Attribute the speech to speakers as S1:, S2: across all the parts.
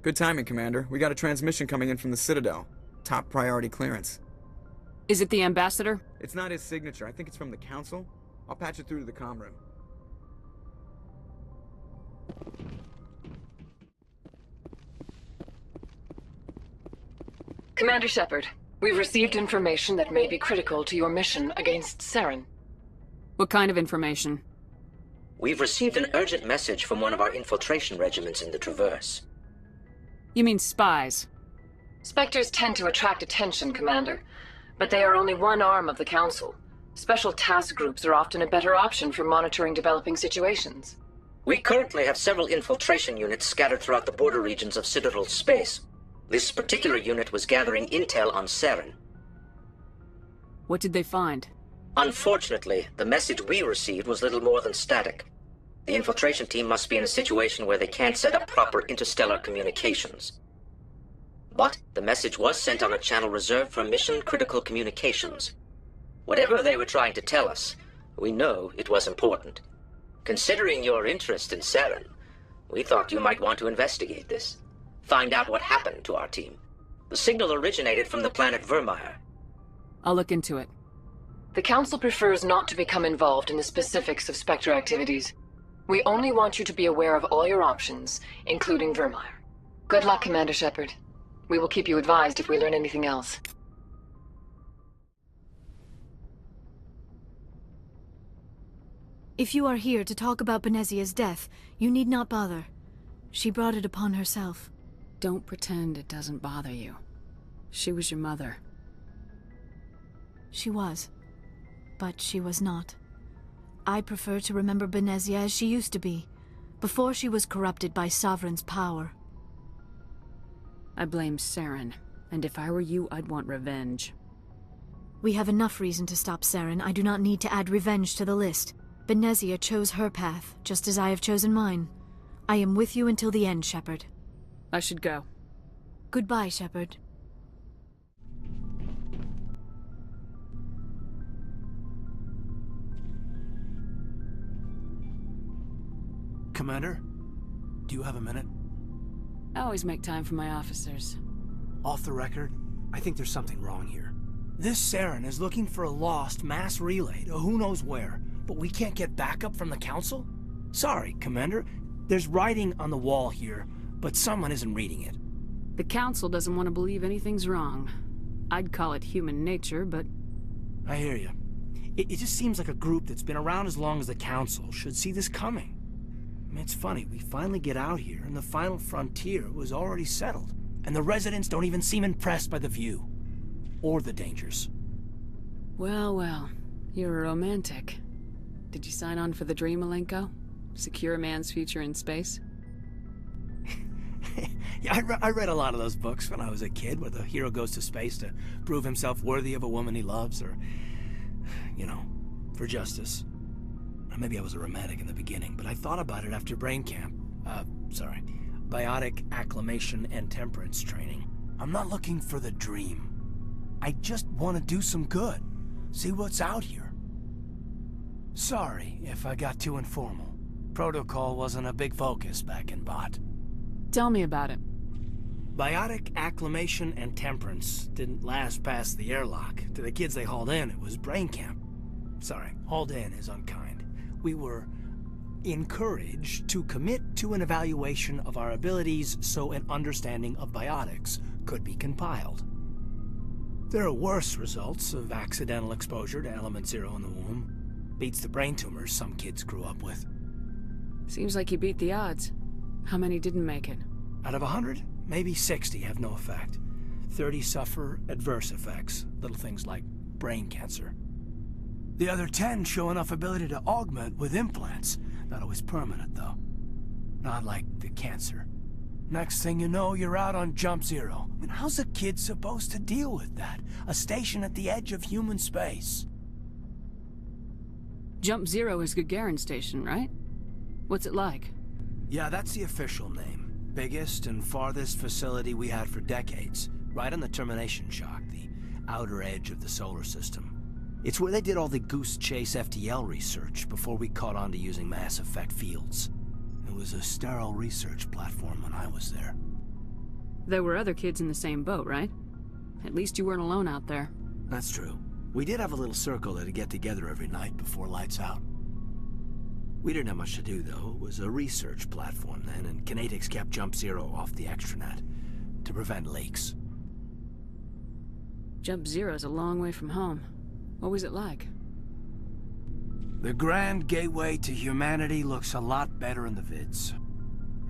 S1: Good timing, Commander. We got a transmission coming in from the Citadel. Top priority clearance.
S2: Is it the Ambassador?
S1: It's not his signature. I think it's from the Council. I'll patch it through to the comm room.
S3: Commander Shepard, we've received information that may be critical to your mission against Saren.
S2: What kind of information?
S4: We've received an urgent message from one of our infiltration regiments in the Traverse.
S2: You mean spies?
S3: Spectres tend to attract attention, Commander, but they are only one arm of the Council. Special task groups are often a better option for monitoring developing situations.
S4: We currently have several infiltration units scattered throughout the border regions of Citadel space. This particular unit was gathering intel on Saren.
S2: What did they find?
S4: Unfortunately, the message we received was little more than static. The infiltration team must be in a situation where they can't set up proper interstellar communications. But the message was sent on a channel reserved for mission-critical communications. Whatever they were trying to tell us, we know it was important. Considering your interest in Saren, we thought you might want to investigate this. Find out what happened to our team. The signal originated from the planet Vermeer.
S2: I'll look into it.
S3: The Council prefers not to become involved in the specifics of Spectre activities. We only want you to be aware of all your options, including Vermeer. Good luck, Commander Shepard. We will keep you advised if we learn anything else.
S5: If you are here to talk about Benezia's death, you need not bother. She brought it upon herself.
S2: Don't pretend it doesn't bother you. She was your mother.
S5: She was. But she was not. I prefer to remember Benezia as she used to be, before she was corrupted by Sovereign's power.
S2: I blame Saren, and if I were you, I'd want revenge.
S5: We have enough reason to stop Saren. I do not need to add revenge to the list. Benezia chose her path, just as I have chosen mine. I am with you until the end, Shepard.
S2: I should go.
S5: Goodbye, Shepard.
S6: Commander, do you have a minute?
S2: I always make time for my officers.
S6: Off the record, I think there's something wrong here. This Saren is looking for a lost mass relay to who knows where, but we can't get backup from the Council? Sorry, Commander. There's writing on the wall here, but someone isn't reading it.
S2: The Council doesn't want to believe anything's wrong. I'd call it human nature, but...
S6: I hear you. It just seems like a group that's been around as long as the Council should see this coming. I mean, it's funny, we finally get out here, and the final frontier was already settled. And the residents don't even seem impressed by the view. Or the dangers.
S2: Well, well. You're a romantic. Did you sign on for the dream, Malenko? Secure a man's future in space?
S6: Yeah, I read a lot of those books when I was a kid, where the hero goes to space to prove himself worthy of a woman he loves, or, you know, for justice. Or maybe I was a romantic in the beginning, but I thought about it after brain camp. Biotic acclimation and temperance training. I'm not looking for the dream. I just want to do some good. See what's out here. Sorry if I got too informal. Protocol wasn't a big focus back in Bot.
S2: Tell me about it.
S6: Biotic acclimation and temperance didn't last past the airlock. To the kids they hauled in, it was brain camp. Sorry, hauled in is unkind. We were encouraged to commit to an evaluation of our abilities so an understanding of biotics could be compiled. There are worse results of accidental exposure to Element Zero in the womb. Beats the brain tumors some kids grew up with.
S2: Seems like you beat the odds. How many didn't make it?
S6: Out of 100, maybe 60 have no effect. 30 suffer adverse effects, little things like brain cancer. The other 10 show enough ability to augment with implants. Not always permanent, though. Not like the cancer. Next thing you know, you're out on Jump Zero. I mean, how's a kid supposed to deal with that? A station at the edge of human space.
S2: Jump Zero is Gagarin Station, right? What's it like?
S6: Yeah, that's the official name. Biggest and farthest facility we had for decades. Right on the termination shock, the outer edge of the solar system. It's where they did all the Goose Chase FTL research before we caught on to using mass effect fields. It was a sterile research platform when I was there.
S2: There were other kids in the same boat, right? At least you weren't alone out there.
S6: That's true. We did have a little circle that'd get together every night before lights out. We didn't have much to do, though. It was a research platform then, and Kinetics kept Jump Zero off the extranet to prevent leaks.
S2: Jump Zero's a long way from home. What was it like?
S6: The grand gateway to humanity looks a lot better in the vids.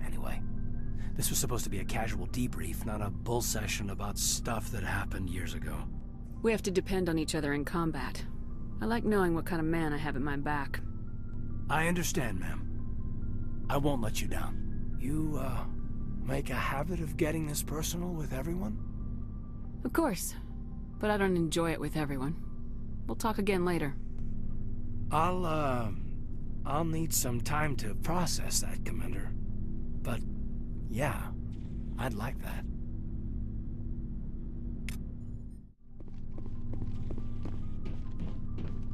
S6: Anyway, this was supposed to be a casual debrief, not a bull session about stuff that happened years ago.
S2: We have to depend on each other in combat. I like knowing what kind of man I have at my back.
S6: I understand, ma'am. I won't let you down. You, make a habit of getting this personal with everyone?
S2: Of course. But I don't enjoy it with everyone. We'll talk again later.
S6: I'll need some time to process that, Commander. But, yeah, I'd like that.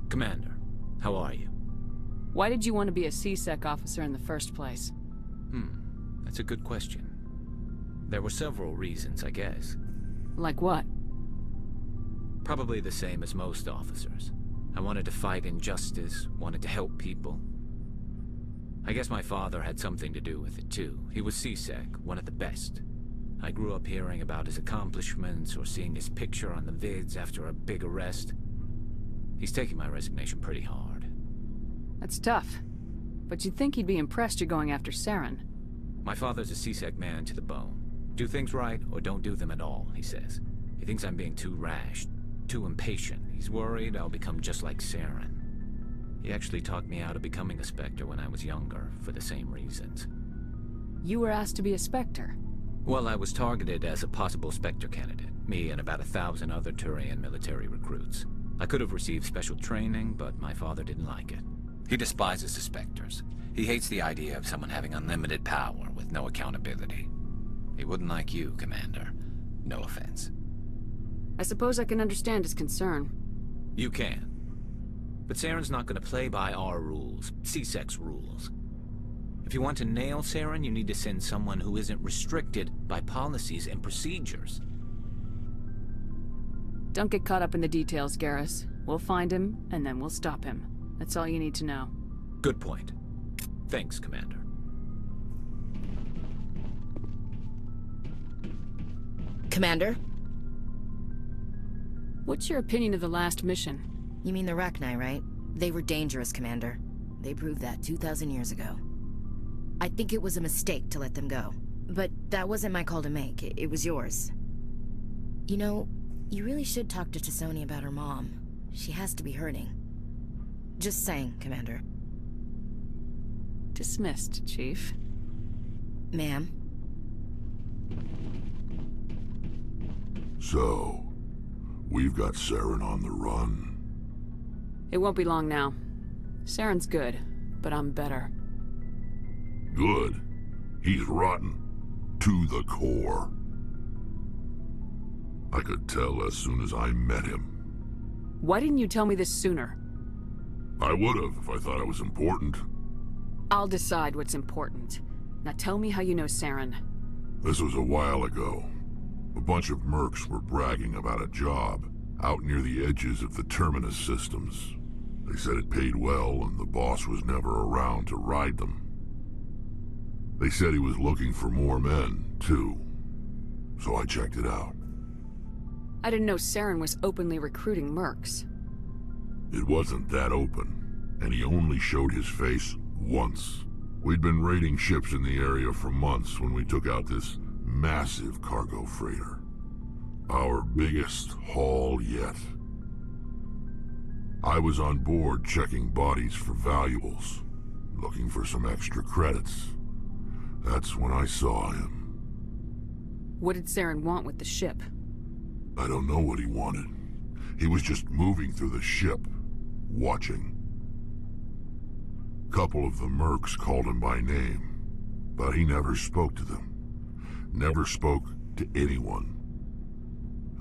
S7: Commander, how are you?
S2: Why did you want to be a C-Sec officer in the first place?
S7: That's a good question. There were several reasons, I guess.
S2: Like what?
S7: Probably the same as most officers. I wanted to fight injustice, wanted to help people. I guess my father had something to do with it too. He was C-Sec, one of the best. I grew up hearing about his accomplishments or seeing his picture on the vids after a big arrest. He's taking my resignation pretty hard.
S2: That's tough. But you'd think he'd be impressed you're going after Saren.
S7: My father's a C-Sec man to the bone. Do things right or don't do them at all, he says. He thinks I'm being too rash, too impatient. He's worried I'll become just like Saren. He actually talked me out of becoming a Spectre when I was younger, for the same reasons.
S2: You were asked to be a Spectre?
S7: Well, I was targeted as a possible Spectre candidate, me and about 1,000 other Turian military recruits. I could have received special training, but my father didn't like it. He despises the Spectres. He hates the idea of someone having unlimited power with no accountability. He wouldn't like you, Commander. No offense.
S2: I suppose I can understand his concern.
S7: You can. But Saren's not going to play by our rules, C-Sec's rules. If you want to nail Saren, you need to send someone who isn't restricted by policies and procedures.
S2: Don't get caught up in the details, Garrus. We'll find him, and then we'll stop him. That's all you need to know.
S7: Good point. Thanks, Commander.
S8: Commander?
S2: What's your opinion of the last mission?
S8: You mean the Rachni, right? They were dangerous, Commander. They proved that 2,000 years ago. I think it was a mistake to let them go. But that wasn't my call to make. It was yours. You know, you really should talk to T'Soni about her mom. She has to be hurting. Just saying, Commander.
S2: Dismissed, Chief.
S8: Ma'am?
S9: So, we've got Saren on the run.
S2: It won't be long now. Saren's good, but I'm better.
S9: Good. He's rotten. To the core. I could tell as soon as I met him.
S2: Why didn't you tell me this sooner?
S9: I would've if I thought it was important.
S2: I'll decide what's important. Now tell me how you know Saren.
S9: This was a while ago. A bunch of mercs were bragging about a job out near the edges of the Terminus systems. They said it paid well and the boss was never around to ride them. They said he was looking for more men, too. So I checked it out.
S2: I didn't know Saren was openly recruiting mercs.
S9: It wasn't that open, and he only showed his face once. We'd been raiding ships in the area for months when we took out this massive cargo freighter. Our biggest haul yet. I was on board checking bodies for valuables, looking for some extra credits. That's when I saw him.
S2: What did Saren want with the ship?
S9: I don't know what he wanted. He was just moving through the ship, watching. Couple of the mercs called him by name, but he never spoke to them. Never spoke to anyone.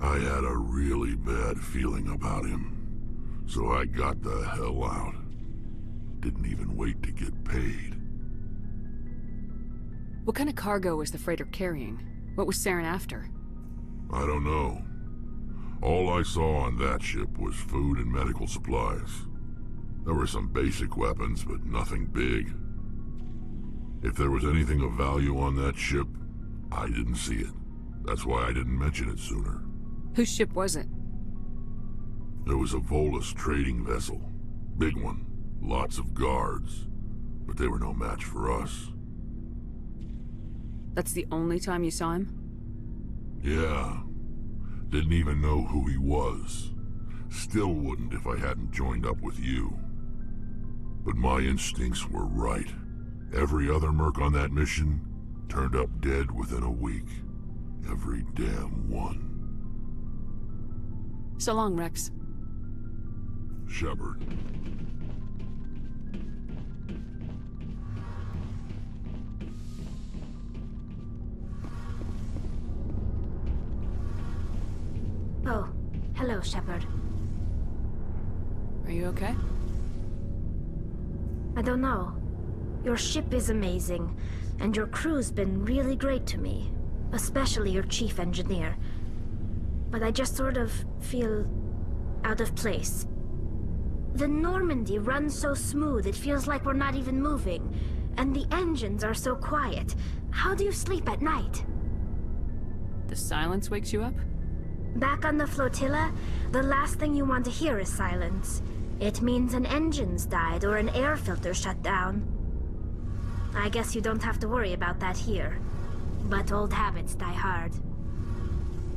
S9: I had a really bad feeling about him, so I got the hell out. Didn't even wait to get paid.
S2: What kind of cargo was the freighter carrying? What was Saren after?
S9: I don't know. All I saw on that ship was food and medical supplies. There were some basic weapons, but nothing big. If there was anything of value on that ship, I didn't see it. That's why I didn't mention it sooner.
S2: Whose ship was it?
S9: There was a Volus trading vessel. Big one. Lots of guards. But they were no match for us.
S2: That's the only time you saw him?
S9: Yeah. Didn't even know who he was. Still wouldn't if I hadn't joined up with you. But my instincts were right. Every other merc on that mission turned up dead within a week. Every damn one.
S2: So long, Rex.
S9: Shepard.
S5: Oh, hello, Shepard.
S2: Are you okay?
S10: I don't know. Your ship is amazing, and your crew's been really great to me. Especially your chief engineer. But I just sort of feel out of place. The Normandy runs so smooth it feels like we're not even moving. And the engines are so quiet. How do you sleep at night?
S2: The silence wakes you up?
S10: Back on the flotilla, the last thing you want to hear is silence. It means an engine's died or an air filter shut down. I guess you don't have to worry about that here. But old habits die hard.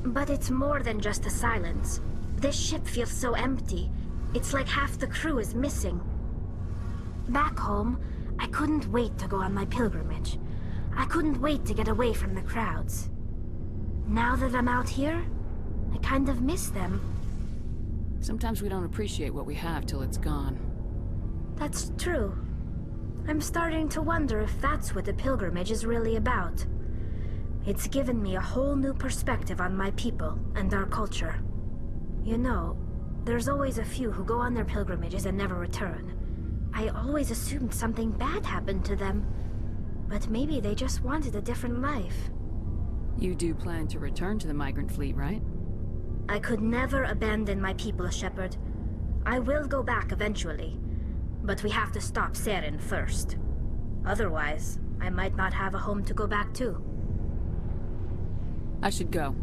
S10: But it's more than just the silence. This ship feels so empty. It's like half the crew is missing. Back home, I couldn't wait to go on my pilgrimage. I couldn't wait to get away from the crowds. Now that I'm out here, I kind of miss them.
S2: Sometimes we don't appreciate what we have till it's gone.
S10: That's true. I'm starting to wonder if that's what the pilgrimage is really about. It's given me a whole new perspective on my people and our culture. You know, there's always a few who go on their pilgrimages and never return. I always assumed something bad happened to them. But maybe they just wanted a different life.
S2: You do plan to return to the migrant fleet, right?
S10: I could never abandon my people, Shepard. I will go back eventually. But we have to stop Saren first. Otherwise, I might not have a home to go back to.
S2: I should go.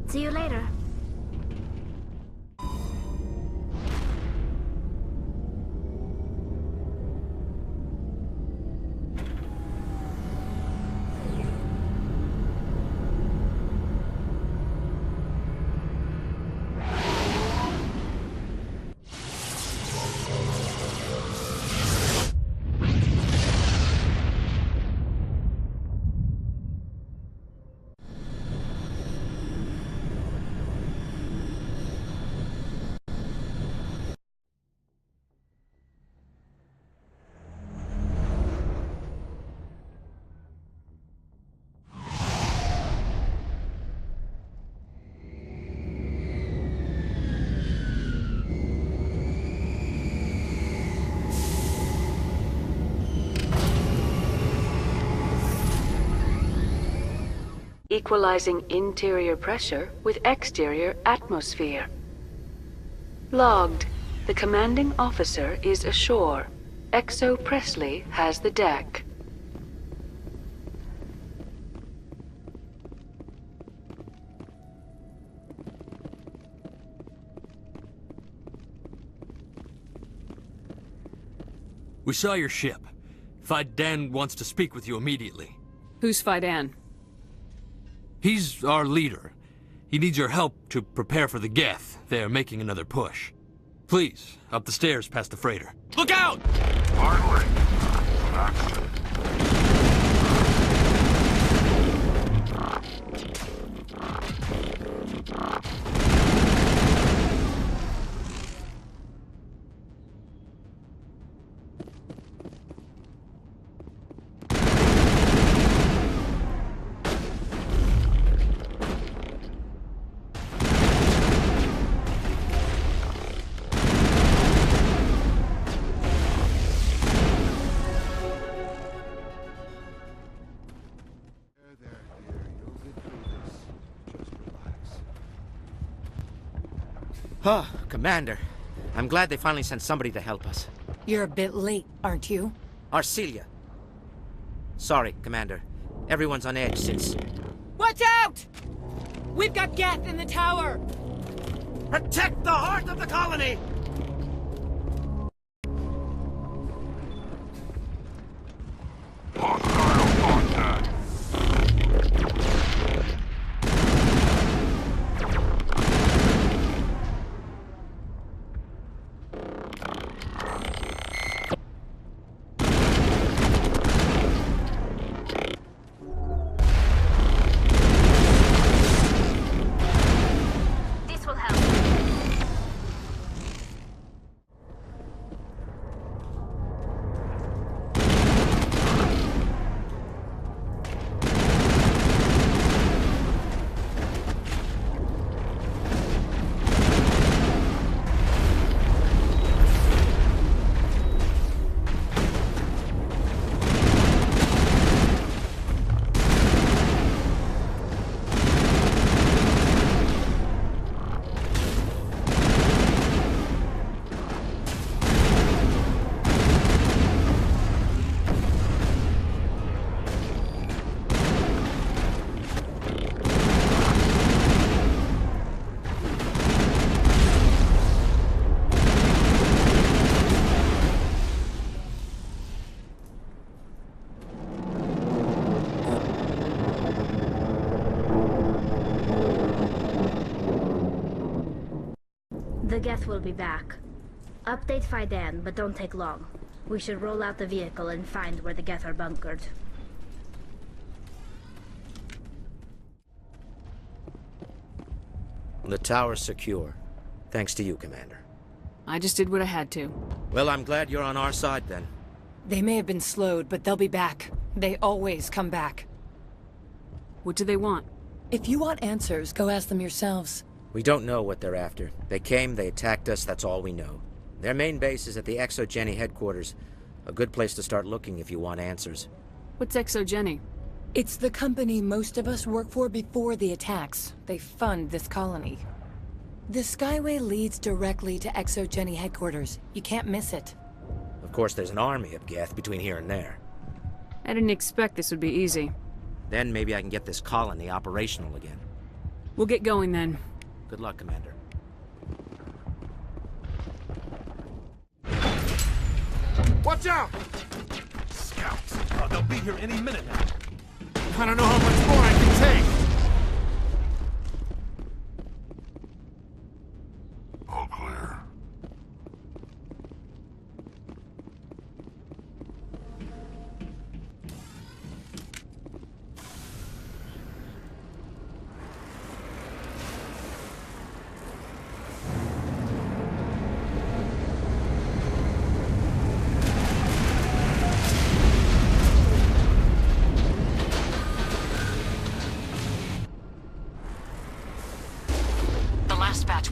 S10: See you later.
S3: Equalizing interior pressure with exterior atmosphere. Logged. The commanding officer is ashore. Exo Presley has the deck.
S11: We saw your ship. Fidan wants to speak with you immediately.
S2: Who's Fidan?
S11: He's our leader. He needs your help to prepare for the Geth. They're making another push. Please, up the stairs past the freighter. Look out!
S9: Finally! Action.
S12: Oh, Commander. I'm glad they finally sent somebody to help us.
S13: You're a bit late, aren't you?
S12: Arcelia. Sorry, Commander. Everyone's on edge since...
S13: Watch out! We've got Geth in the tower!
S12: Protect the heart of the colony!
S9: Hostile contact!
S10: This will help. The Geth will be back. Update Fidan, but don't take long. We should roll out the vehicle and find where the Geth are bunkered.
S12: The tower's secure. Thanks to you, Commander.
S2: I just did what I had to.
S12: Well, I'm glad you're on our side, then.
S13: They may have been slowed, but they'll be back. They always come back.
S2: What do they want?
S13: If you want answers, go ask them yourselves.
S12: We don't know what they're after. They came, they attacked us, that's all we know. Their main base is at the Exogeny headquarters. A good place to start looking if you want answers.
S2: What's Exogeny?
S13: It's the company most of us work for before the attacks. They fund this colony. The Skyway leads directly to Exogeny headquarters. You can't miss it.
S12: Of course, there's an army of Geth between here and there.
S2: I didn't expect this would be easy.
S12: Then maybe I can get this colony operational again.
S2: We'll get going then.
S12: Good luck, Commander.
S1: Watch out!
S14: Scouts. Oh, they'll be here any minute now.
S1: I don't know how much more I can take.
S9: All clear.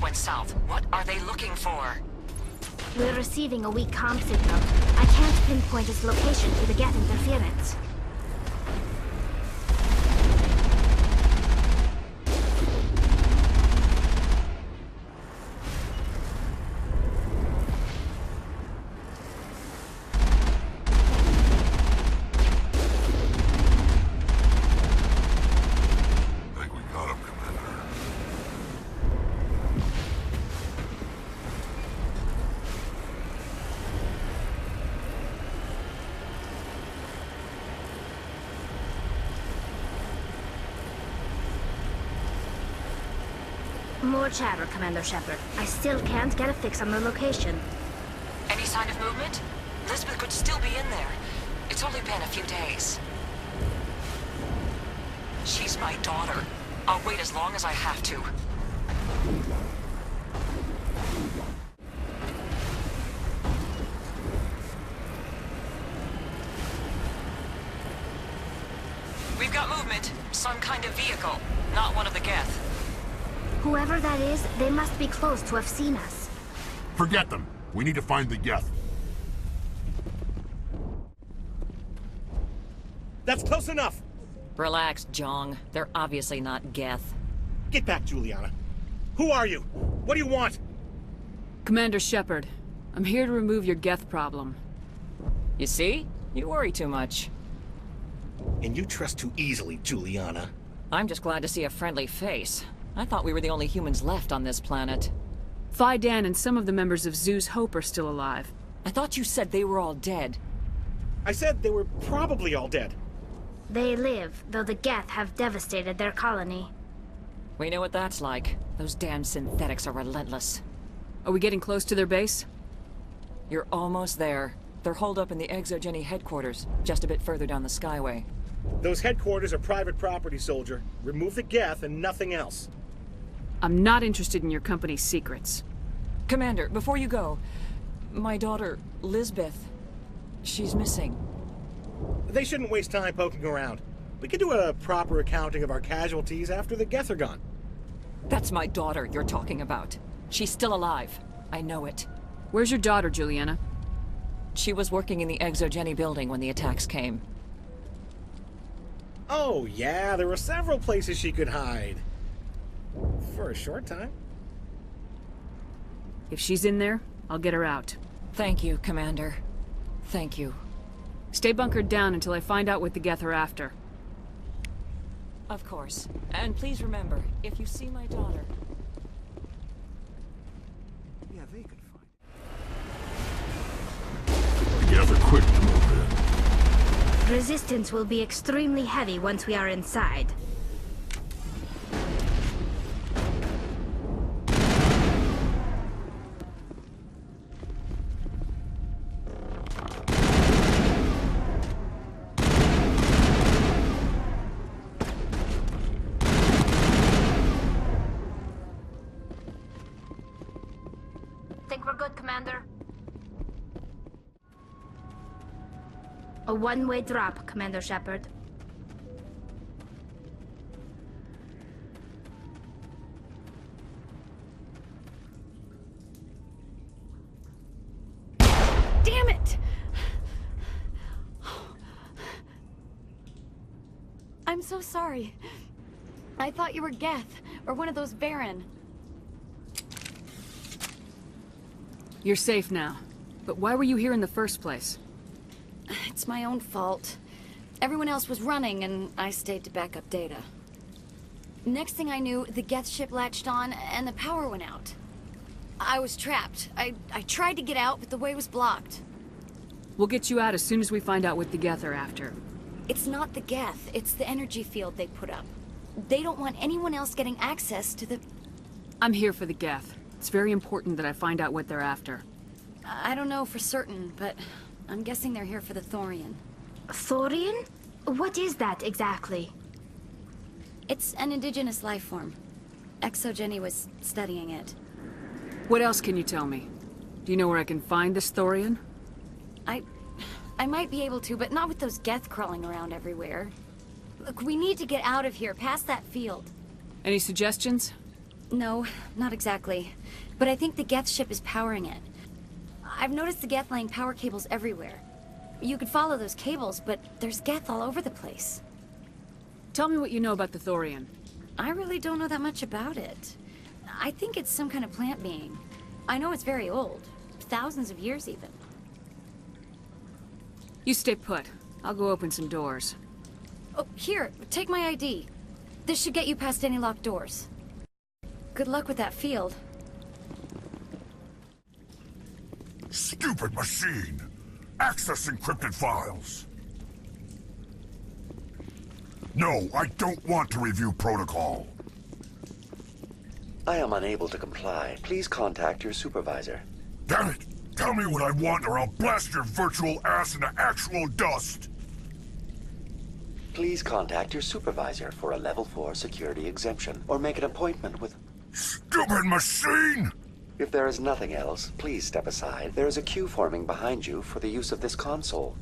S15: Went south. What are they looking for?
S10: We're receiving a weak comm signal. I can't pinpoint its location through the Geth interference. More chatter, Commander Shepard. I still can't get a fix on the location.
S15: Any sign of movement? Elizabeth could still be in there. It's only been a few days. She's my daughter. I'll wait as long as I have to. We've got movement. Some kind of vehicle. Not one of the Geth.
S10: Whoever that is, they must be close to have seen us.
S9: Forget them. We need to find the Geth.
S6: That's close enough!
S15: Relax, Jong. They're obviously not Geth.
S6: Get back, Juliana. Who are you? What do you want?
S2: Commander Shepard, I'm here to remove your Geth problem.
S15: You see? You worry too much.
S14: And you trust too easily, Juliana.
S15: I'm just glad to see a friendly face. I thought we were the only humans left on this planet.
S2: Phi Dan and some of the members of Zoo's Hope are still alive.
S15: I thought you said they were all dead.
S6: I said they were probably all dead.
S10: They live, though the Geth have devastated their colony.
S15: We know what that's like. Those damn synthetics are relentless.
S2: Are we getting close to their base?
S15: You're almost there. They're holed up in the Exogeny headquarters, just a bit further down the Skyway.
S6: Those headquarters are private property, soldier. Remove the Geth and nothing else.
S2: I'm not interested in your company's secrets.
S15: Commander, before you go, my daughter, Lisbeth, she's missing.
S6: They shouldn't waste time poking around. We can do a proper accounting of our casualties after the Geth are gone.
S15: That's my daughter you're talking about. She's still alive. I know it.
S2: Where's your daughter, Juliana?
S15: She was working in the Exogeny building when the attacks came.
S6: Oh, yeah, there were several places she could hide. For a short time.
S2: If she's in there, I'll get her out.
S15: Thank you, Commander. Thank you.
S2: Stay bunkered down until I find out what the Geth are after.
S15: Of course. And please remember, if you see my daughter...
S6: Yeah, they could find
S9: The Geth are quick to move in.
S10: Resistance will be extremely heavy once we are inside. Think we're good, Commander? A one-way drop, Commander Shepard.
S5: Damn it! I'm so sorry. I thought you were Geth, or one of those Baron.
S2: You're safe now. But why were you here in the first place?
S5: It's my own fault. Everyone else was running, and I stayed to back up data. Next thing I knew, the Geth ship latched on, and the power went out. I was trapped. I tried to get out, but the way was blocked.
S2: We'll get you out as soon as we find out what the Geth are after.
S5: It's not the Geth, it's the energy field they put up. They don't want anyone else getting access to the...
S2: I'm here for the Geth. It's very important that I find out what they're after.
S5: I don't know for certain, but I'm guessing they're here for the Thorian.
S10: Thorian? What is that exactly?
S5: It's an indigenous life form. Exogeny was studying it.
S2: What else can you tell me? Do you know where I can find this Thorian?
S5: I might be able to, but not with those Geth crawling around everywhere. Look, we need to get out of here, past that field.
S2: Any suggestions?
S5: No, not exactly. But I think the Geth ship is powering it. I've noticed the Geth laying power cables everywhere. You could follow those cables, but there's Geth all over the place.
S2: Tell me what you know about the Thorian.
S5: I really don't know that much about it. I think it's some kind of plant being. I know it's very old. Thousands of years, even.
S2: You stay put. I'll go open some doors.
S5: Oh, here, take my ID. This should get you past any locked doors. Good luck with that field.
S9: Stupid machine! Access encrypted files! No, I don't want to review protocol.
S16: I am unable to comply. Please contact your supervisor.
S9: Damn it! Tell me what I want or I'll blast your virtual ass into actual dust!
S16: Please contact your supervisor for a level 4 security exemption, or make an appointment with...
S9: Stupid machine!
S16: If there is nothing else, please step aside. There is a queue forming behind you for the use of this console.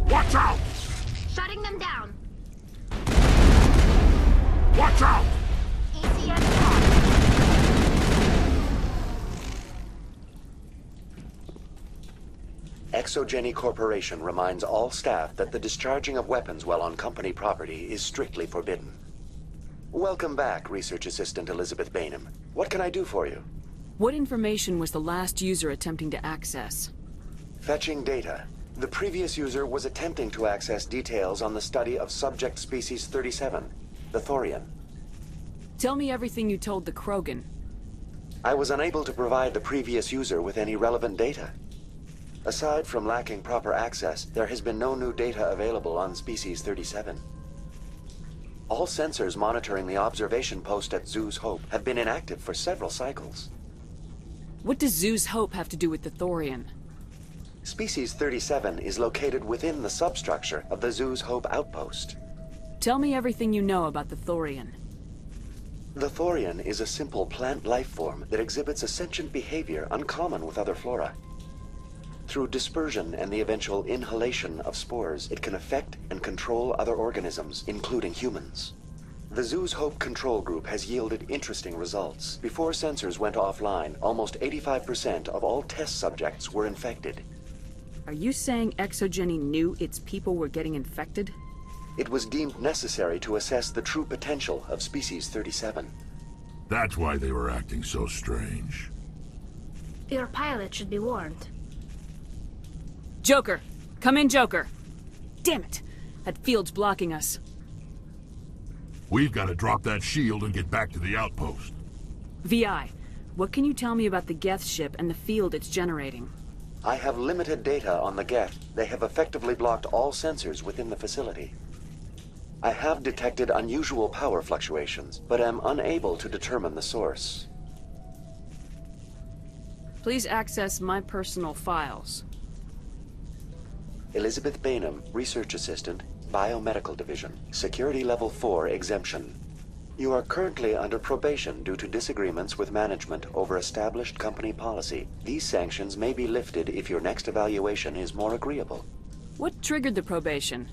S9: Watch out!
S10: Shutting them down.
S9: Watch out!
S10: ECM
S16: Exogeny Corporation reminds all staff that the discharging of weapons while on company property is strictly forbidden. Welcome back, Research Assistant Elizabeth Bainham. What can I do for you?
S2: What information was the last user attempting to access?
S16: Fetching data. The previous user was attempting to access details on the study of subject species 37, the Thorian.
S2: Tell me everything you told the Krogan.
S16: I was unable to provide the previous user with any relevant data. Aside from lacking proper access, there has been no new data available on species 37. All sensors monitoring the observation post at Zoo's Hope have been inactive for several cycles.
S2: What does Zoo's Hope have to do with the Thorian?
S16: Species 37 is located within the substructure of the Zoo's Hope outpost.
S2: Tell me everything you know about the Thorian.
S16: The Thorian is a simple plant life form that exhibits a sentient behavior uncommon with other flora. Through dispersion and the eventual inhalation of spores, it can affect and control other organisms, including humans. The Zoo's Hope control group has yielded interesting results. Before sensors went offline, almost 85% of all test subjects were infected.
S2: Are you saying ExoGeni knew its people were getting infected?
S16: It was deemed necessary to assess the true potential of species 37.
S9: That's why they were acting so strange.
S10: Your pilot should be warned.
S2: Joker! Come in, Joker! Damn it! That field's blocking us.
S9: We've got to drop that shield and get back to the outpost.
S2: VI, what can you tell me about the Geth ship and the field it's generating?
S16: I have limited data on the Geth. They have effectively blocked all sensors within the facility. I have detected unusual power fluctuations, but am unable to determine the source.
S2: Please access my personal files.
S16: Elizabeth Bainham, Research Assistant, Biomedical Division, Security Level 4 exemption. You are currently under probation due to disagreements with management over established company policy. These sanctions may be lifted if your next evaluation is more agreeable.
S2: What triggered the probation?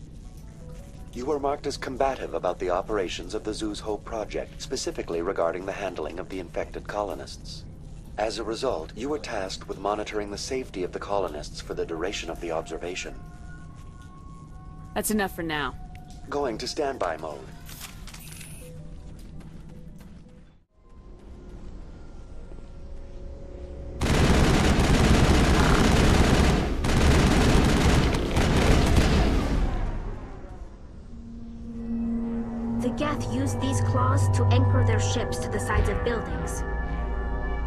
S16: You were marked as combative about the operations of the Zoo's Hope project, specifically regarding the handling of the infected colonists. As a result, you were tasked with monitoring the safety of the colonists for the duration of the observation.
S2: That's enough for now.
S16: Going to standby mode.
S10: The Geth use these claws to anchor their ships to the sides of buildings.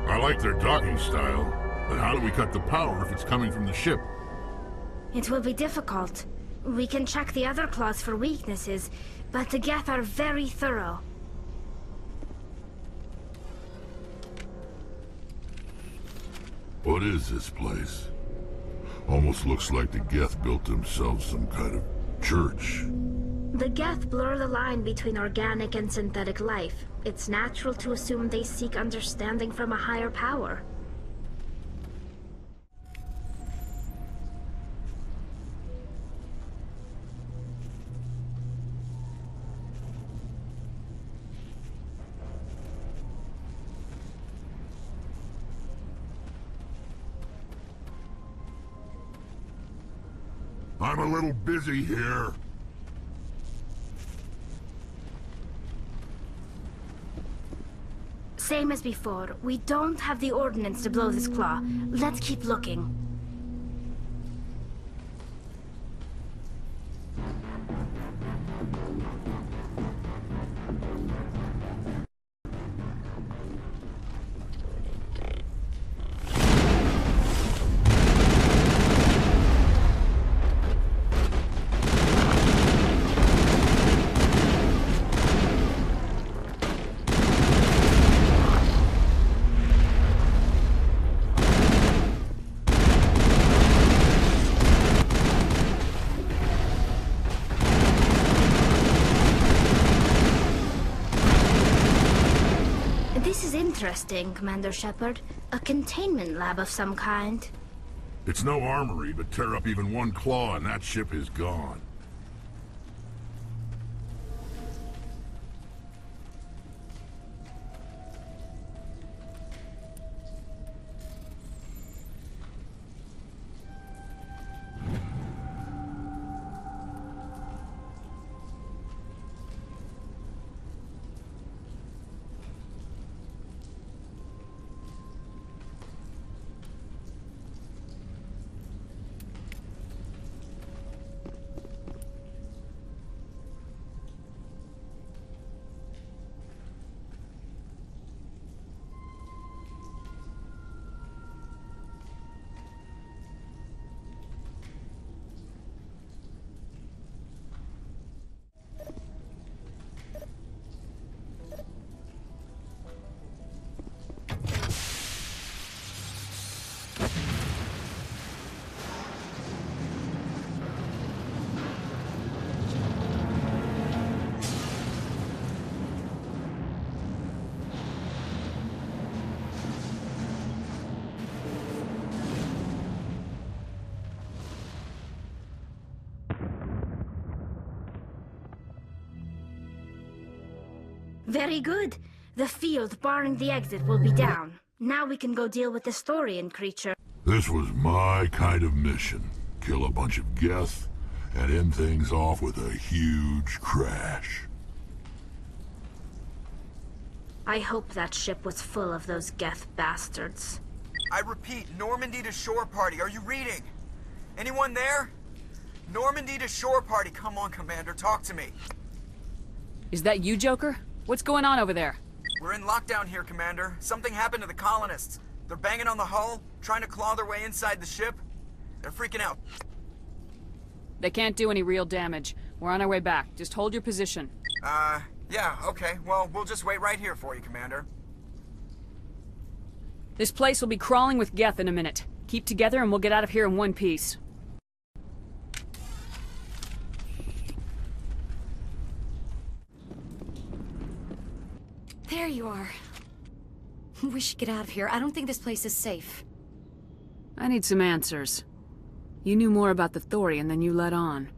S9: I like their docking style, but how do we cut the power if it's coming from the ship?
S10: It will be difficult. We can check the other claws for weaknesses, but the Geth are very thorough.
S9: What is this place? Almost looks like the Geth built themselves some kind of church.
S10: The Geth blur the line between organic and synthetic life. It's natural to assume they seek understanding from a higher power.
S9: I'm a little busy here.
S10: Same as before. We don't have the ordnance to blow this claw. Let's keep looking. Interesting, Commander Shepard. A containment lab of some kind.
S9: It's no armory, but tear up even one claw and that ship is gone.
S10: Very good. The field barring the exit will be down. Now we can go deal with this Thorian creature.
S9: This was my kind of mission. Kill a bunch of Geth and end things off with a huge crash.
S10: I hope that ship was full of those Geth bastards.
S1: I repeat, Normandy to shore party. Are you reading? Anyone there? Normandy to shore party. Come on, Commander, talk to me.
S2: Is that you, Joker? What's going on over there?
S1: We're in lockdown here, Commander. Something happened to the colonists. They're banging on the hull, trying to claw their way inside the ship. They're freaking out.
S2: They can't do any real damage. We're on our way back. Just hold your position.
S1: Yeah, okay. Well, we'll just wait right here for you, Commander.
S2: This place will be crawling with Geth in a minute. Keep together and we'll get out of here in one piece.
S5: There you are. We should get out of here. I don't think this place is safe.
S2: I need some answers. You knew more about the Thorian than you let on.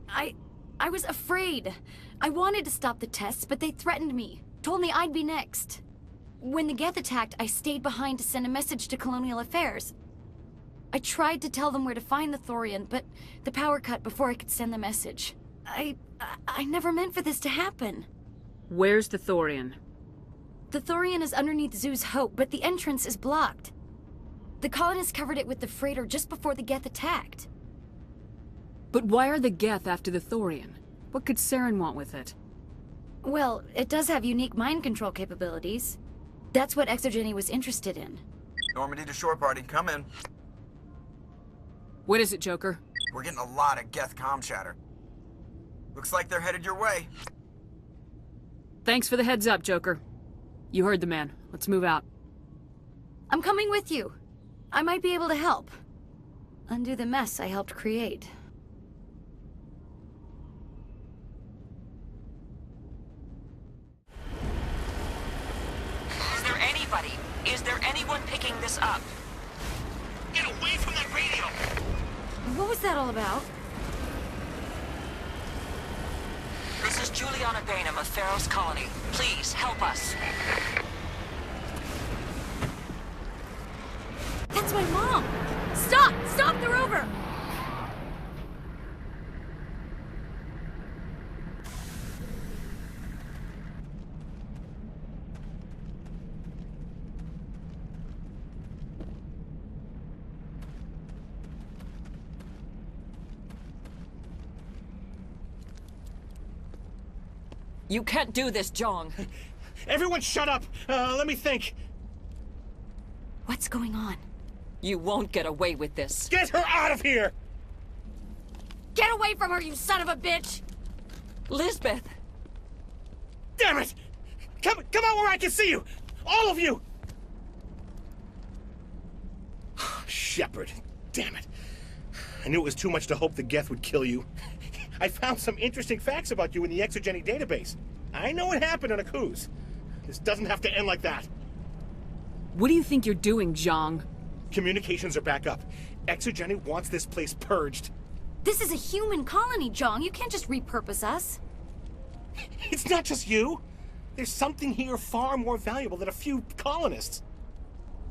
S5: I was afraid. I wanted to stop the tests, but they threatened me. Told me I'd be next. When the Geth attacked, I stayed behind to send a message to Colonial Affairs. I tried to tell them where to find the Thorian, but the power cut before I could send the message. I never meant for this to happen.
S2: Where's the Thorian?
S5: The Thorian is underneath Zoo's Hope, but the entrance is blocked. The colonists covered it with the freighter just before the Geth attacked.
S2: But why are the Geth after the Thorian? What could Saren want with it?
S5: Well, it does have unique mind control capabilities. That's what Exogeny was interested in.
S1: Normandy to shore party, come in.
S2: What is it, Joker?
S1: We're getting a lot of Geth comm chatter. Looks like they're headed your way.
S2: Thanks for the heads up, Joker. You heard the man. Let's move out.
S5: I'm coming with you. I might be able to help. Undo the mess I helped create.
S15: Is there anyone picking this up?
S6: Get away from that radio!
S5: What was that all about?
S15: This is Juliana Bainham of Feros Colony. Please, help us.
S5: That's my mom! Stop! Stop the rover!
S15: You can't do this, Jong.
S6: Everyone shut up! Let me think.
S5: What's going on?
S15: You won't get away with this.
S6: Get her out of here!
S5: Get away from her, you son of a bitch!
S15: Lisbeth!
S6: Damn it! Come out where I can see you! All of you! Shepard, damn it. I knew it was too much to hope the Geth would kill you. I found some interesting facts about you in the Exogeny database. I know it happened on a cruise. This doesn't have to end like that.
S2: What do you think you're doing, Zhang?
S6: Communications are back up. Exogeny wants this place purged.
S5: This is a human colony, Jong. You can't just repurpose us.
S6: It's not just you. There's something here far more valuable than a few colonists.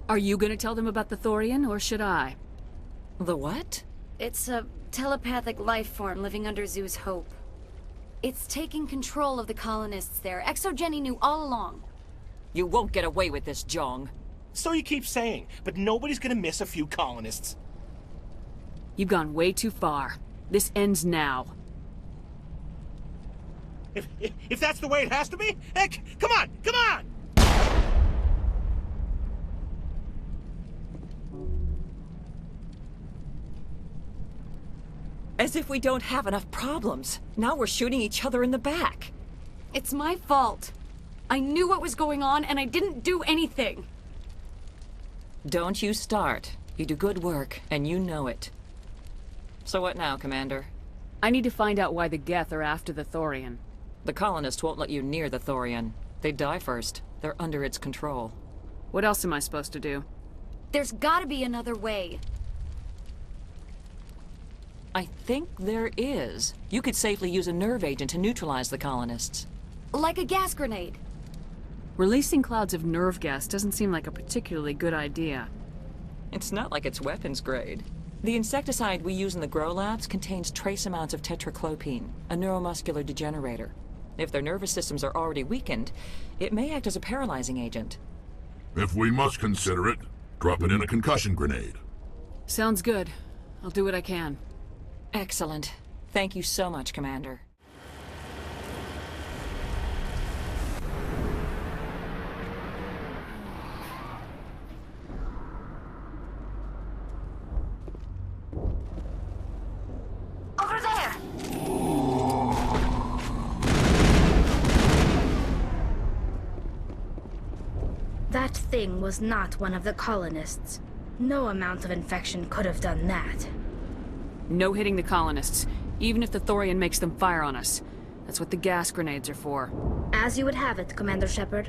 S2: Are you gonna tell them about the Thorian, or should I?
S15: The what?
S5: It's a telepathic life form living under Zoo's Hope. It's taking control of the colonists there. Exogeny knew all along.
S15: You won't get away with this, Jong.
S6: So you keep saying, but nobody's gonna miss a few colonists.
S2: You've gone way too far. This ends now.
S6: If that's the way it has to be, heck, come on, come on!
S15: As if we don't have enough problems. Now we're shooting each other in the back.
S5: It's my fault. I knew what was going on, and I didn't do anything.
S15: Don't you start. You do good work, and you know it. So what now, Commander?
S2: I need to find out why the Geth are after the Thorian.
S15: The colonists won't let you near the Thorian. They'd die first. They're under its control.
S2: What else am I supposed to do?
S5: There's gotta be another way.
S15: I think there is. You could safely use a nerve agent to neutralize the colonists.
S5: Like a gas grenade.
S2: Releasing clouds of nerve gas doesn't seem like a particularly good idea.
S15: It's not like it's weapons grade. The insecticide we use in the grow labs contains trace amounts of tetraclopine, a neuromuscular degenerator. If their nervous systems are already weakened, it may act as a paralyzing agent.
S9: If we must consider it, drop it in a concussion grenade.
S2: Sounds good. I'll do what I can.
S15: Excellent. Thank you so much, Commander.
S10: Over there! That thing was not one of the colonists. No amount of infection could have done that.
S2: No hitting the colonists, even if the Thorian makes them fire on us. That's what the gas grenades are for.
S10: As you would have it, Commander Shepard.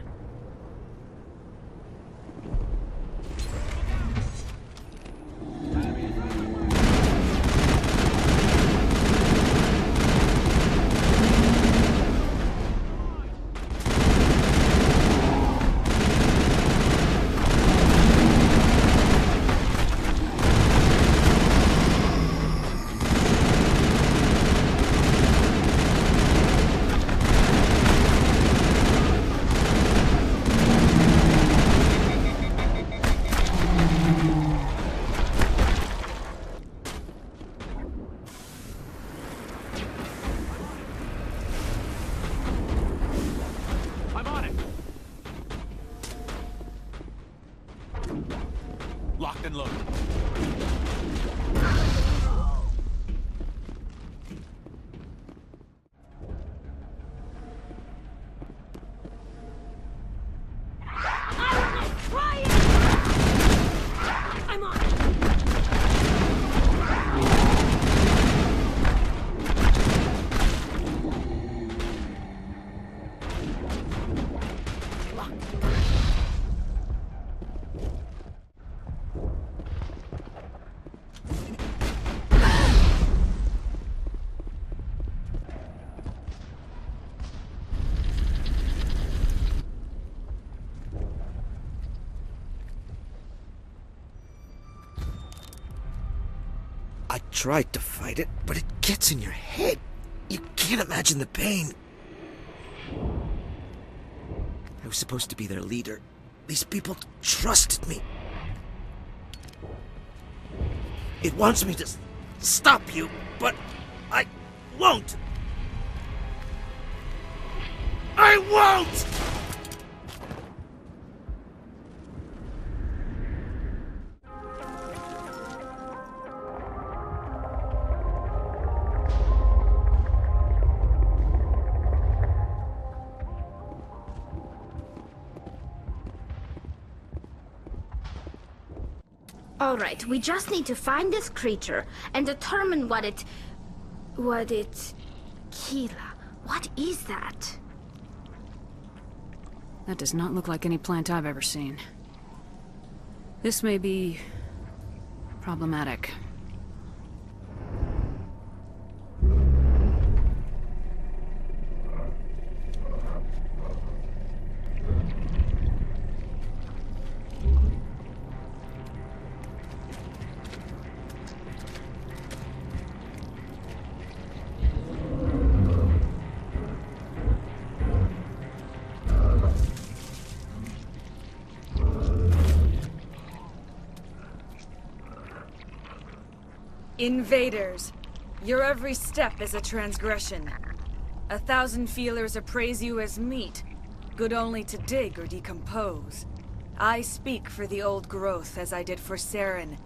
S14: Locked and loaded.
S10: I'm on.
S12: I tried to fight it, but it gets in your head. You can't imagine the pain. I was supposed to be their leader. These people trusted me. It wants me to stop you, but I won't. I won't!
S10: Alright, we just need to find this creature and determine what it... Keela, what is that?
S2: That does not look like any plant I've ever seen. This may be... problematic.
S17: Invaders, your every step is a transgression. 1,000 feelers appraise you as meat, good only to dig or decompose. I speak for the old growth as I did for Saren.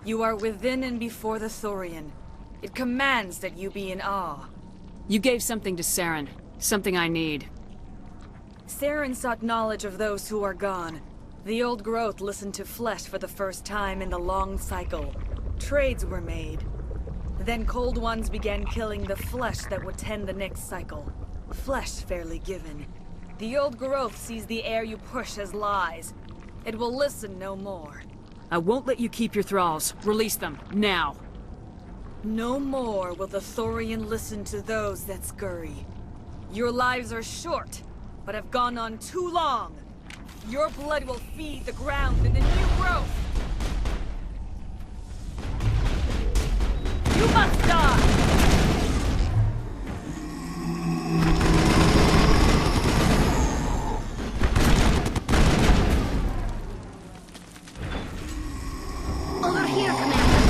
S17: You are within and before the Thorian. It commands that you be in awe.
S2: You gave something to Saren. Something I need.
S17: Saren sought knowledge of those who are gone. The old growth listened to flesh for the first time in the long cycle. Trades were made. Then Cold Ones began killing the flesh that would tend the next cycle. Flesh fairly given. The old growth sees the air you push as lies. It will listen no more.
S2: I won't let you keep your thralls. Release them, now.
S17: No more will the Thorian listen to those that scurry. Your lives are short, but have gone on too long. Your blood will feed the ground in the new growth. You must die!
S10: Over here, Commander.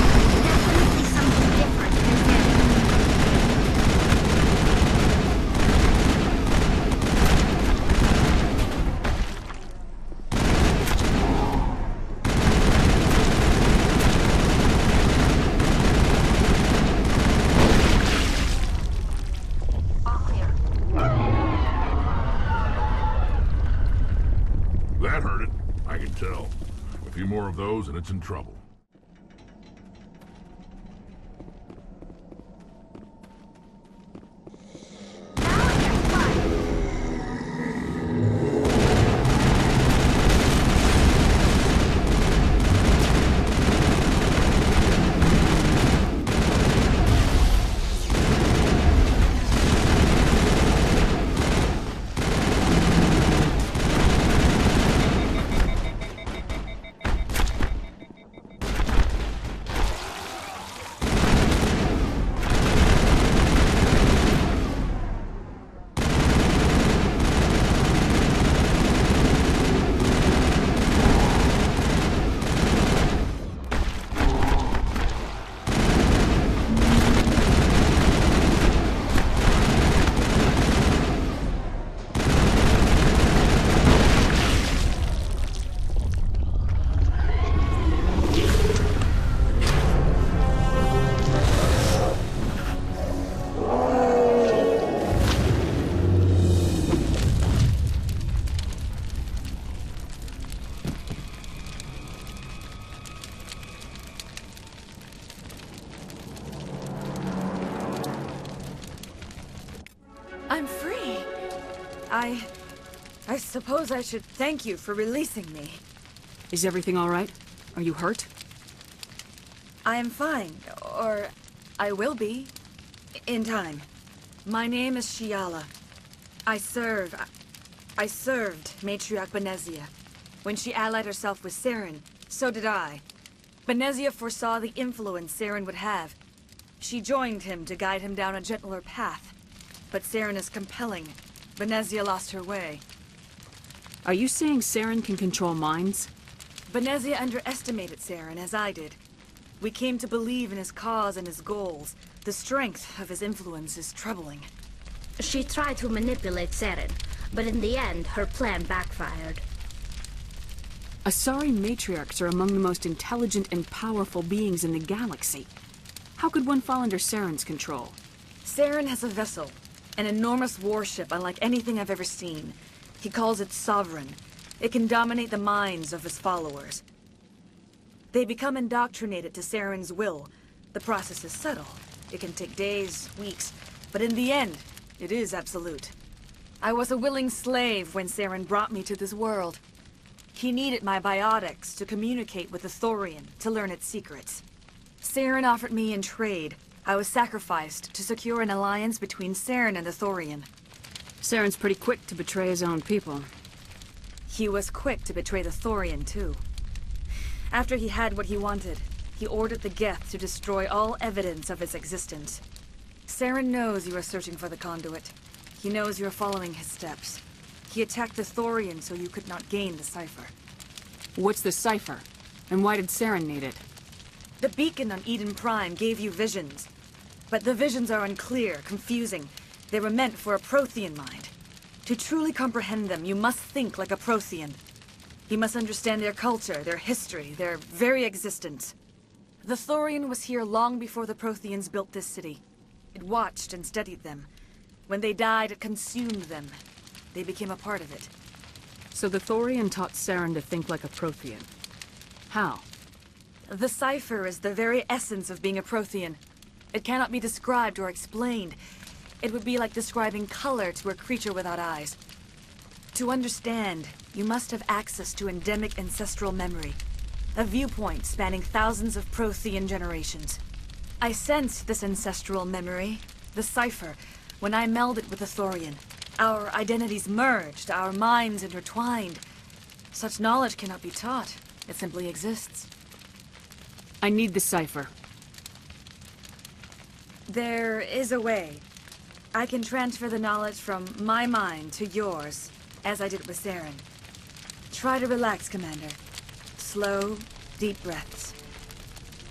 S10: Definitely something different than Geth. All clear.
S9: That hurt it. I can tell. A few more of those and it's in trouble.
S17: I'm free. I suppose I should thank you for releasing me.
S2: Is everything all right? Are you hurt?
S17: I am fine, or I will be, in time. My name is Shiala. I served Matriarch Benezia. When she allied herself with Saren, so did I. Benezia foresaw the influence Saren would have. She joined him to guide him down a gentler path. But Saren is compelling. Benezia lost her way.
S2: Are you saying Saren can control minds?
S17: Benezia underestimated Saren, as I did. We came to believe in his cause and his goals. The strength of his influence is troubling.
S10: She tried to manipulate Saren, but in the end, her plan backfired.
S2: Asari matriarchs are among the most intelligent and powerful beings in the galaxy. How could one fall under Saren's control?
S17: Saren has a vessel, an enormous warship unlike anything I've ever seen. He calls it Sovereign. It can dominate the minds of his followers. They become indoctrinated to Saren's will. The process is subtle. It can take days, weeks, but in the end, it is absolute. I was a willing slave when Saren brought me to this world. He needed my biotics to communicate with the Thorian, to learn its secrets. Saren offered me in trade. I was sacrificed to secure an alliance between Saren and the Thorian.
S2: Saren's pretty quick to betray his own people.
S17: He was quick to betray the Thorian, too. After he had what he wanted, he ordered the Geth to destroy all evidence of its existence. Saren knows you are searching for the conduit. He knows you are following his steps. He attacked the Thorian so you could not gain the cipher.
S2: What's the cipher? And why did Saren need it?
S17: The beacon on Eden Prime gave you visions. But the visions are unclear, confusing. They were meant for a Prothean mind. To truly comprehend them, you must think like a Prothean. You must understand their culture, their history, their very existence. The Thorian was here long before the Protheans built this city. It watched and studied them. When they died, it consumed them. They became a part of it.
S2: So the Thorian taught Saren to think like a Prothean. How?
S17: The cipher is the very essence of being a Prothean. It cannot be described or explained. It would be like describing color to a creature without eyes. To understand, you must have access to endemic ancestral memory. A viewpoint spanning thousands of Prothean generations. I sensed this ancestral memory, the cipher, when I melded with the Thorian. Our identities merged, our minds intertwined. Such knowledge cannot be taught. It simply exists.
S2: I need the cipher.
S17: There is a way. I can transfer the knowledge from my mind to yours, as I did with Saren. Try to relax, Commander. Slow, deep breaths.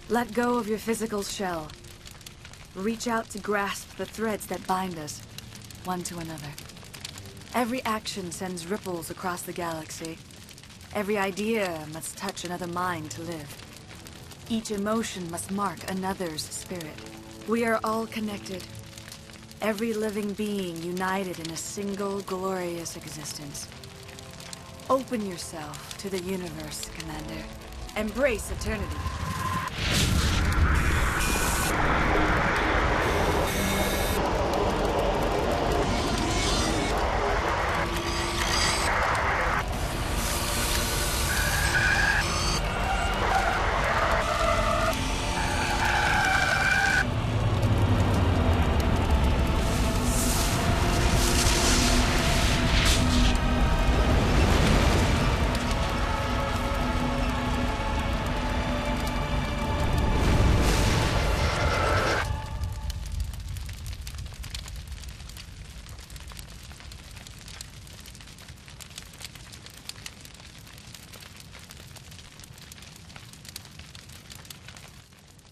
S17: Let go of your physical shell. Reach out to grasp the threads that bind us, one to another. Every action sends ripples across the galaxy. Every idea must touch another mind to live. Each emotion must mark another's spirit. We are all connected. Every living being united in a single glorious existence. Open yourself to the universe, Commander. Embrace eternity.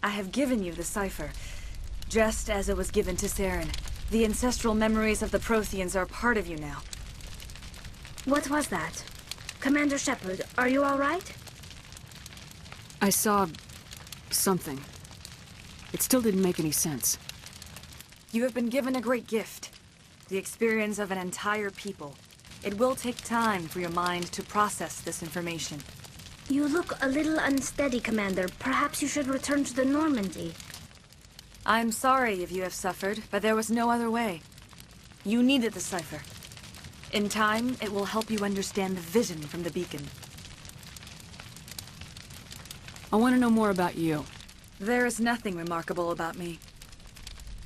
S17: I have given you the cipher, just as it was given to Saren. The ancestral memories of the Protheans are part of you now.
S10: What was that? Commander Shepard, are you all right?
S2: I saw... something. It still didn't make any sense.
S17: You have been given a great gift. The experience of an entire people. It will take time for your mind to process this information.
S10: You look a little unsteady, Commander. Perhaps you should return to the Normandy.
S17: I'm sorry if you have suffered, but there was no other way. You needed the cipher. In time, it will help you understand the vision from the beacon.
S2: I want to know more about you.
S17: There is nothing remarkable about me.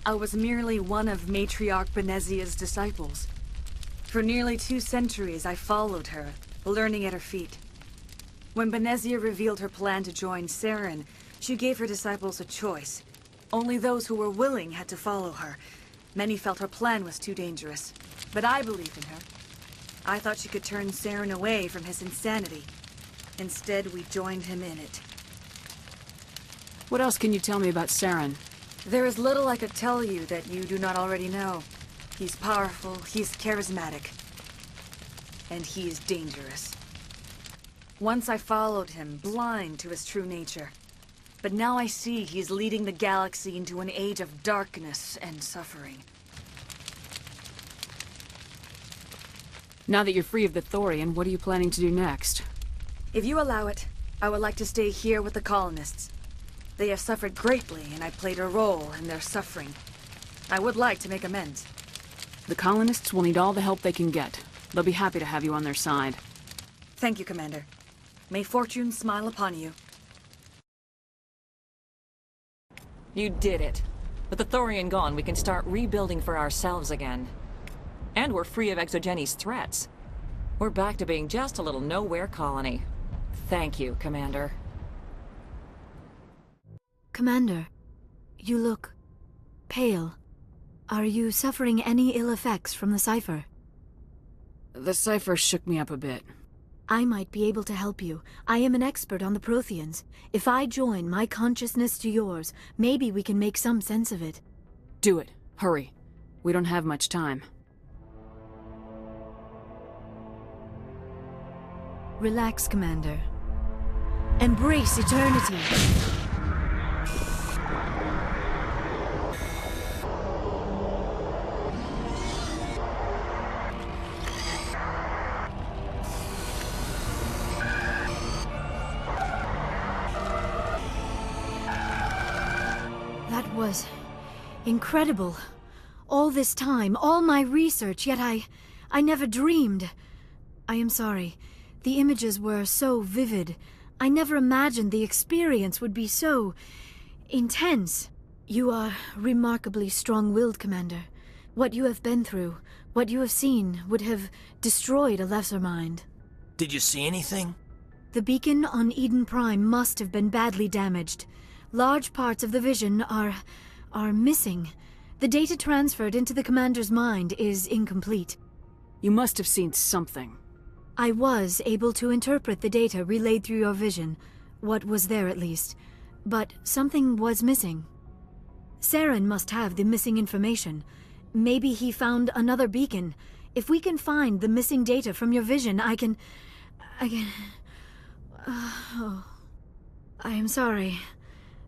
S17: I was merely one of Matriarch Benezia's disciples. For nearly 2 centuries, I followed her, learning at her feet. When Benezia revealed her plan to join Saren, she gave her disciples a choice. Only those who were willing had to follow her. Many felt her plan was too dangerous, but I believed in her. I thought she could turn Saren away from his insanity. Instead, we joined him in it.
S2: What else can you tell me about Saren?
S17: There is little I could tell you that you do not already know. He's powerful, he's charismatic, and he is dangerous. Once I followed him, blind to his true nature. But now I see he's leading the galaxy into an age of darkness and suffering.
S2: Now that you're free of the Thorian, what are you planning to do next?
S17: If you allow it, I would like to stay here with the colonists. They have suffered greatly, and I played a role in their suffering. I would like to make amends.
S2: The colonists will need all the help they can get. They'll be happy to have you on their side.
S17: Thank you, Commander. May fortune smile upon you.
S15: You did it. With the Thorian gone, we can start rebuilding for ourselves again. And we're free of Exogeni's threats. We're back to being just a little nowhere colony. Thank you, Commander.
S18: Commander, you look pale. Are you suffering any ill effects from the cipher?
S2: The cipher shook me up a bit.
S18: I might be able to help you. I am an expert on the Protheans. If I join my consciousness to yours, maybe we can make some sense of it.
S2: Do it. Hurry. We don't have much time.
S18: Relax, Commander. Embrace eternity. That was incredible. All this time, all my research, yet I never dreamed. I am sorry. The images were so vivid. I never imagined the experience would be so intense. You are remarkably strong-willed, Commander. What you have been through, what you have seen, would have destroyed a lesser mind.
S6: Did you see anything?
S18: The beacon on Eden Prime must have been badly damaged. Large parts of the vision are missing. The data transferred into the commander's mind is incomplete.
S2: You must have seen something.
S18: I was able to interpret the data relayed through your vision, what was there at least, but something was missing. Saren must have the missing information. Maybe he found another beacon. If we can find the missing data from your vision, I can... I am sorry.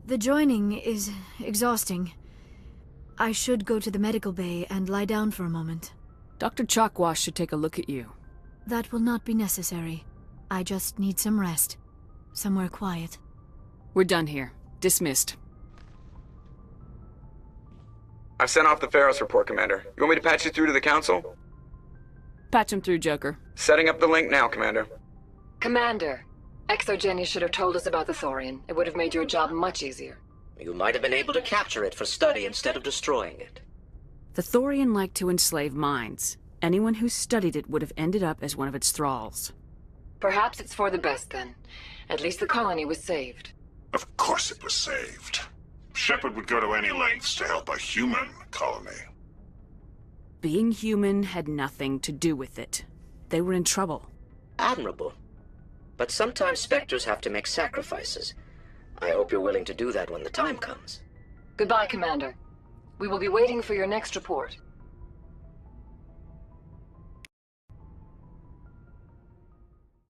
S18: The joining is exhausting. I should go to the medical bay and lie down for a moment.
S2: Dr. Chalkwash should take a look at you.
S18: That will not be necessary. I just need some rest. Somewhere quiet.
S2: We're done here. Dismissed.
S1: I've sent off the Feros report, Commander. You want me to patch you through to the Council?
S2: Patch him through, Joker.
S1: Setting up the link now, Commander.
S3: Commander, ExoGeni should have told us about the Thorian. It would have made your job much easier.
S4: You might have been able to capture it for study instead of destroying it.
S2: The Thorian liked to enslave minds. Anyone who studied it would have ended up as one of its thralls.
S3: Perhaps it's for the best, then. At least the colony was saved.
S19: Of course it was saved. Shepard would go to any lengths to help a human colony.
S2: Being human had nothing to do with it. They were in trouble.
S4: Admirable. But sometimes Spectres have to make sacrifices. I hope you're willing to do that when the time comes.
S3: Goodbye, Commander. We will be waiting for your next report.